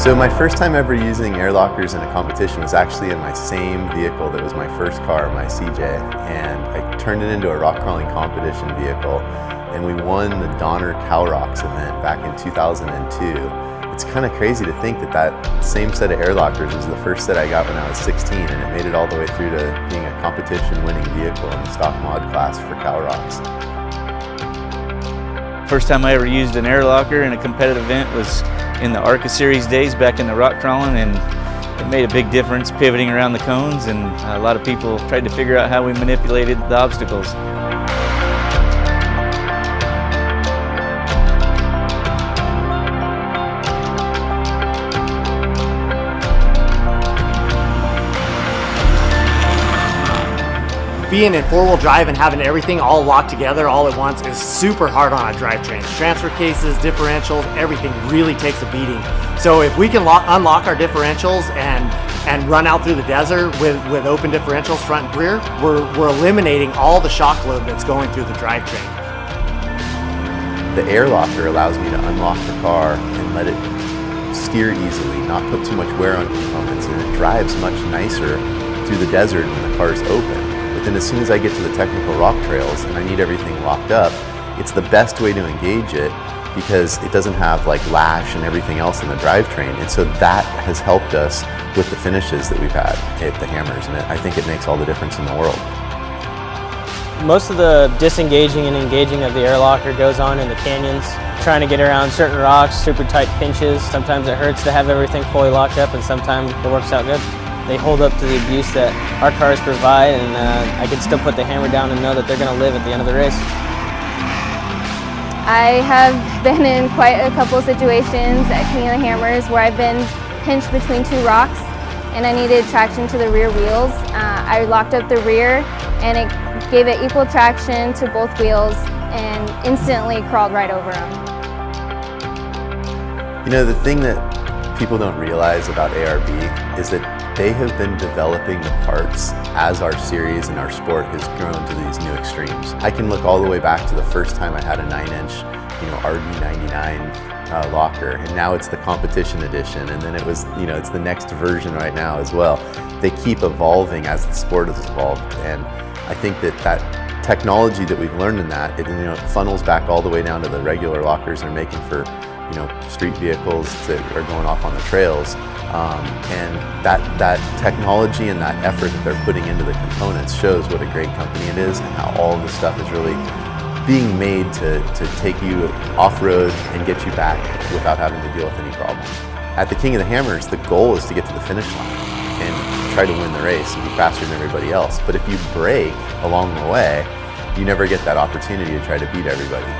So my first time ever using air lockers in a competition was actually in my same vehicle that was my first car, my CJ, and I turned it into a rock crawling competition vehicle, and we won the Donner Cow Rocks event back in 2002. It's kind of crazy to think that that same set of air lockers was the first set I got when I was 16, and it made it all the way through to being a competition winning vehicle in the stock mod class for Cow Rocks. First time I ever used an air locker in a competitive event was in the ARCA series days back in the rock crawling, and it made a big difference pivoting around the cones, and a lot of people tried to figure out how we manipulated the obstacles. Being in four-wheel drive and having everything all locked together all at once is super hard on a drivetrain. Transfer cases, differentials, everything really takes a beating. So if we can unlock our differentials and run out through the desert with open differentials front and rear, we're eliminating all the shock load that's going through the drivetrain. The air locker allows me to unlock the car and let it steer easily, not put too much wear on components, and it drives much nicer through the desert when the car's open. Then as soon as I get to the technical rock trails and I need everything locked up, it's the best way to engage it because it doesn't have like lash and everything else in the drivetrain. And so that has helped us with the finishes that we've had at the Hammers, and I think it makes all the difference in the world. Most of the disengaging and engaging of the air locker goes on in the canyons, trying to get around certain rocks, super tight pinches. Sometimes it hurts to have everything fully locked up, and sometimes it works out good. They hold up to the abuse that our cars provide, and I can still put the hammer down and know that they're going to live at the end of the race. I have been in quite a couple situations at King of the Hammers where I've been pinched between two rocks and I needed traction to the rear wheels. I locked up the rear and it gave it equal traction to both wheels and instantly crawled right over them. You know, the thing that people don't realize about ARB is that they have been developing the parts as our series and our sport has grown to these new extremes. I can look all the way back to the first time I had a 9-inch, RD99 locker, and now it's the competition edition, and then it was, it's the next version right now as well. They keep evolving as the sport has evolved, and I think that technology that we've learned in that, it funnels back all the way down to the regular lockers they're making for street vehicles that are going off on the trails. And that technology and that effort that they're putting into the components shows what a great company it is and how all of this stuff is really being made to take you off-road and get you back without having to deal with any problems. At the King of the Hammers, the goal is to get to the finish line and try to win the race and be faster than everybody else. But if you break along the way, you never get that opportunity to try to beat everybody.